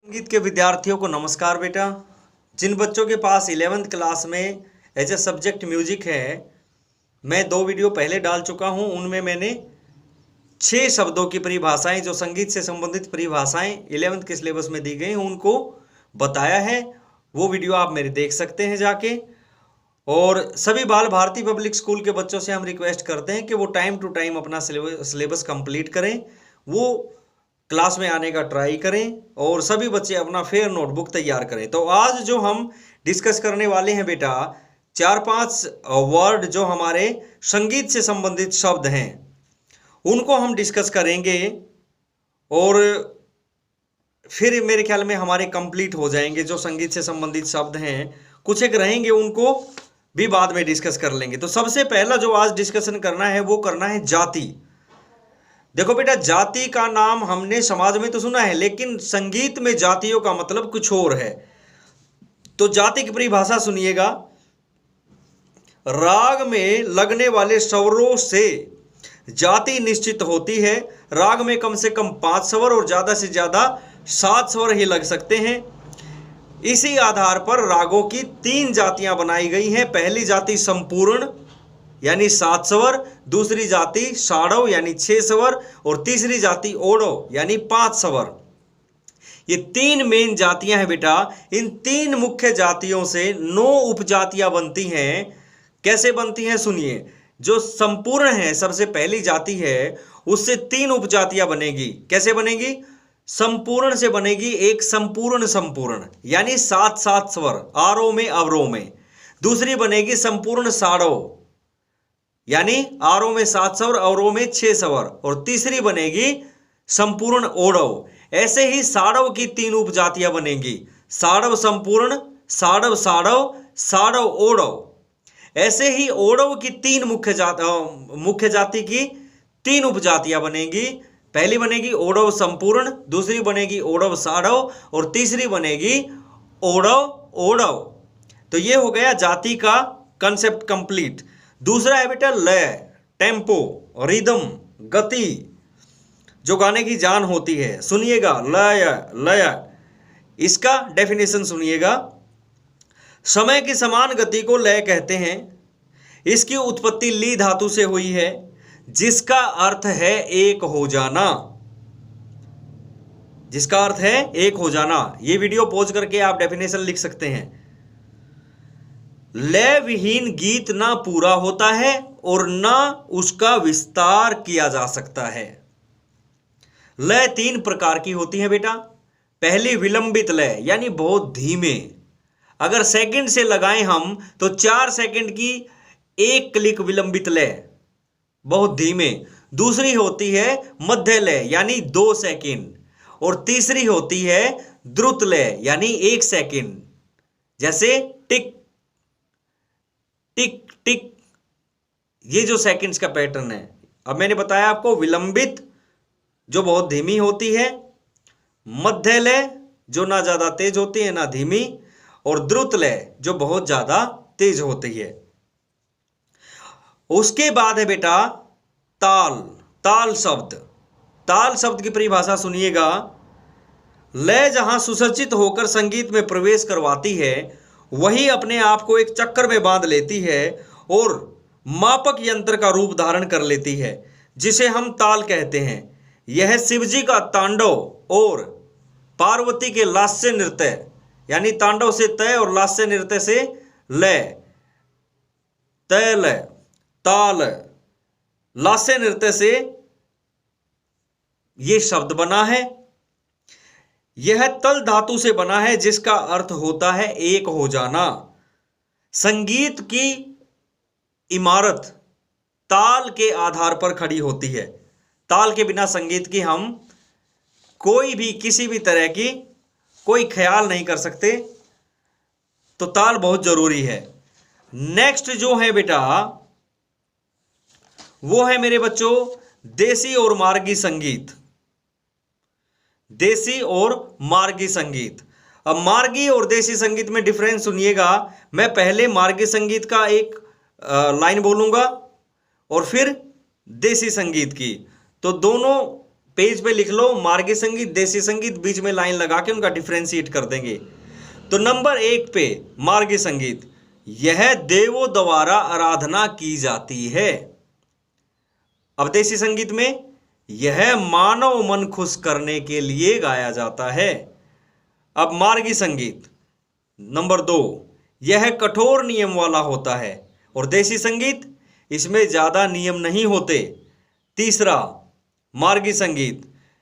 संगीत के विद्यार्थियों को नमस्कार बेटा। जिन बच्चों के पास 11th क्लास में एज ए सब्जेक्ट म्यूजिक है, मैं 2 वीडियो पहले डाल चुका हूं। उनमें मैंने 6 शब्दों की परिभाषाएं, जो संगीत से संबंधित परिभाषाएं 11th के सिलेबस में दी गई हैं, उनको बताया है। वो वीडियो आप मेरे देख सकते हैं जाके। और सभी बाल भारती पब्लिक स्कूल के बच्चों से हम रिक्वेस्ट करते हैं कि वो टाइम टू टाइम अपना सिलेबस कंप्लीट करें, वो क्लास में आने का ट्राई करें और सभी बच्चे अपना फेयर नोटबुक तैयार करें। तो आज जो हम डिस्कस करने वाले हैं बेटा, 4-5 वर्ड जो हमारे संगीत से संबंधित शब्द हैं, उनको हम डिस्कस करेंगे और फिर मेरे ख्याल में हमारे कंप्लीट हो जाएंगे। जो संगीत से संबंधित शब्द हैं कुछ एक रहेंगे, उनको भी बाद में डिस्कस कर लेंगे। तो सबसे पहला जो आज डिस्कशन करना है वो करना है जाति। देखो बेटा, जाति का नाम हमने समाज में तो सुना है, लेकिन संगीत में जातियों का मतलब कुछ और है। तो जाति की परिभाषा सुनिएगा। राग में लगने वाले स्वरों से जाति निश्चित होती है। राग में कम से कम 5 स्वर और ज्यादा से ज्यादा 7 स्वर ही लग सकते हैं। इसी आधार पर रागों की 3 जातियां बनाई गई हैं। पहली जाति संपूर्ण यानी 7 स्वर, दूसरी जाति षाडव यानी 6 स्वर और तीसरी जाति ओडव यानी 5 स्वर। ये 3 मेन जातियां हैं बेटा। इन 3 मुख्य जातियों से 9 उपजातियां बनती हैं। कैसे बनती हैं सुनिए। जो संपूर्ण है, सबसे पहली जाति है, उससे 3 उपजातियां बनेगी। कैसे बनेगी? संपूर्ण से बनेगी एक संपूर्ण संपूर्ण यानी 7-7 स्वर आरोह में अवरोह में। दूसरी बनेगी संपूर्ण षाडव यानी आरोह में 7 स्वर अवरोह में 6 स्वर और तीसरी बनेगी संपूर्ण ओडव। ऐसे ही षाडव की 3 उपजातियां बनेंगी। षाडव संपूर्ण, षाडव षाडव, षाडव ओडव। ऐसे ही ओडव की 3 मुख्य जाति की 3 उपजातियां बनेगी। पहली बनेगी ओडव संपूर्ण, दूसरी बनेगी ओडव षाडव और तीसरी बनेगी ओडव ओडव। तो ये हो गया जाति का कंसेप्ट कंप्लीट। दूसरा है बेटा लय, टेम्पो, रिदम, गति, जो गाने की जान होती है। सुनिएगा, लय लय, इसका डेफिनेशन सुनिएगा। समय की समान गति को लय कहते हैं। इसकी उत्पत्ति ली धातु से हुई है, जिसका अर्थ है एक हो जाना। जिसका अर्थ है एक हो जाना। ये वीडियो पॉज करके आप डेफिनेशन लिख सकते हैं। लय विहीन गीत ना पूरा होता है और ना उसका विस्तार किया जा सकता है। लय 3 प्रकार की होती है बेटा। पहली विलंबित लय यानी बहुत धीमे। अगर सेकंड से लगाएं हम तो 4 सेकंड की 1 क्लिक विलंबित लय, बहुत धीमे। दूसरी होती है मध्य लय यानी 2 सेकंड और तीसरी होती है द्रुत लय यानी 1 सेकंड। जैसे टिक टिक टिक, ये जो सेकंड्स का पैटर्न है। अब मैंने बताया आपको, विलंबित जो बहुत धीमी होती है, मध्य लय जो ना ज्यादा तेज होती है ना धीमी, और द्रुत लय जो बहुत ज्यादा तेज होती है। उसके बाद है बेटा ताल। ताल शब्द, ताल शब्द की परिभाषा सुनिएगा। लय जहां सुसज्जित होकर संगीत में प्रवेश करवाती है, वही अपने आप को एक चक्कर में बांध लेती है और मापक यंत्र का रूप धारण कर लेती है, जिसे हम ताल कहते हैं। यह शिवजी का तांडव और पार्वती के लास्य नृत्य यानी तांडव से तय और लास्य नृत्य से लय, तय लय, ताल, लास्य नृत्य से यह शब्द बना है। यह तल धातु से बना है, जिसका अर्थ होता है एक हो जाना। संगीत की इमारत ताल के आधार पर खड़ी होती है। ताल के बिना संगीत की हम कोई भी किसी भी तरह की कोई ख्याल नहीं कर सकते। तो ताल बहुत जरूरी है। नेक्स्ट जो है बेटा, वो है मेरे बच्चों देसी और मार्गी संगीत। देसी और मार्गी संगीत। अब मार्गी और देसी संगीत में डिफरेंस सुनिएगा। मैं पहले मार्गी संगीत का एक लाइन बोलूंगा और फिर देसी संगीत की। तो दोनों पेज पे लिख लो, मार्गी संगीत, देसी संगीत, बीच में लाइन लगा के उनका डिफ्रेंशिएट कर देंगे। तो नंबर 1 पे मार्गी संगीत, यह देवों द्वारा आराधना की जाती है। अब देसी संगीत में, यह मानव मन खुश करने के लिए गाया जाता है। अब मार्गी संगीत नंबर 2, यह कठोर नियम वाला होता है। और देसी संगीत, इसमें ज्यादा नियम नहीं होते। तीसरा मार्गी संगीत,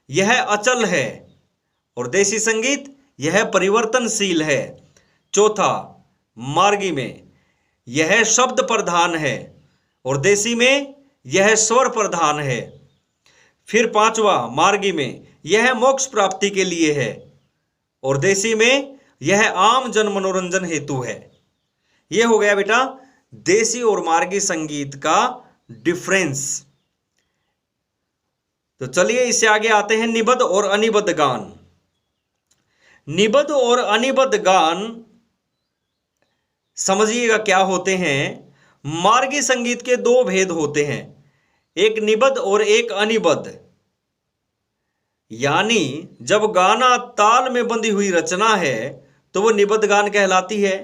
यह अचल है। और देसी संगीत, यह परिवर्तनशील है। चौथा मार्गी में, यह शब्द प्रधान है। और देसी में, यह स्वर प्रधान है। फिर पांचवा मार्गी में, यह मोक्ष प्राप्ति के लिए है। और देसी में, यह आम जन मनोरंजन हेतु है। यह हो गया बेटा देसी और मार्गी संगीत का डिफरेंस। तो चलिए इससे आगे आते हैं निबद्ध और अनिबद्ध गान। निबद्ध और अनिबद्ध गान समझिएगा क्या होते हैं। मार्गी संगीत के 2 भेद होते हैं, एक निबद्ध और एक अनिबद्ध। यानी जब गाना ताल में बंधी हुई रचना है तो वो निबद्ध गान कहलाती है,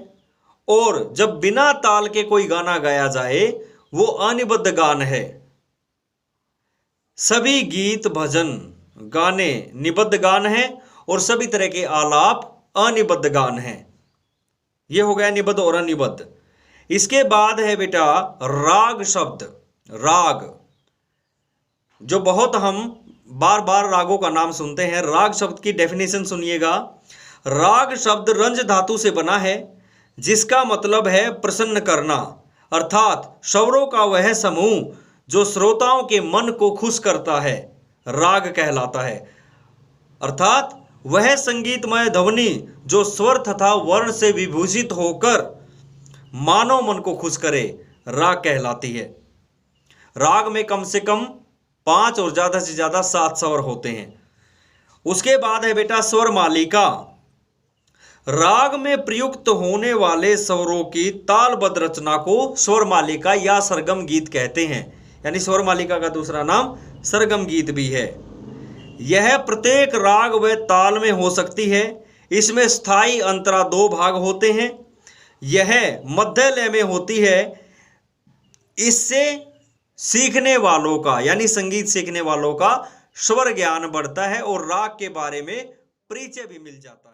और जब बिना ताल के कोई गाना गाया जाए वो अनिबद्ध गान है। सभी गीत भजन गाने निबद्ध गान हैं और सभी तरह के आलाप अनिबद्ध गान हैं। यह हो गया निबद्ध और अनिबद्ध। इसके बाद है बेटा राग शब्द। राग, जो बहुत हम बार बार रागों का नाम सुनते हैं। राग शब्द की डेफिनेशन सुनिएगा। राग शब्द रंज धातु से बना है, जिसका मतलब है प्रसन्न करना, अर्थात स्वरों का वह समूह जो श्रोताओं के मन को खुश करता है, राग कहलाता है। अर्थात वह संगीतमय ध्वनि जो स्वर तथा वर्ण से विभूषित होकर मानव मन को खुश करे, राग कहलाती है। राग में कम से कम 5 और ज्यादा से ज्यादा 7 स्वर होते हैं। उसके बाद है बेटा स्वर मालिका। राग में प्रयुक्त होने वाले स्वरों की तालबद्ध रचना को स्वर मालिका या सरगम गीत कहते हैं। यानी स्वर मालिका का दूसरा नाम सरगम गीत भी है। यह प्रत्येक राग व ताल में हो सकती है। इसमें स्थायी अंतरा 2 भाग होते हैं। यह मध्य लय में होती है। इससे सीखने वालों का, यानी संगीत सीखने वालों का स्वर ज्ञान बढ़ता है और राग के बारे में परिचय भी मिल जाता है।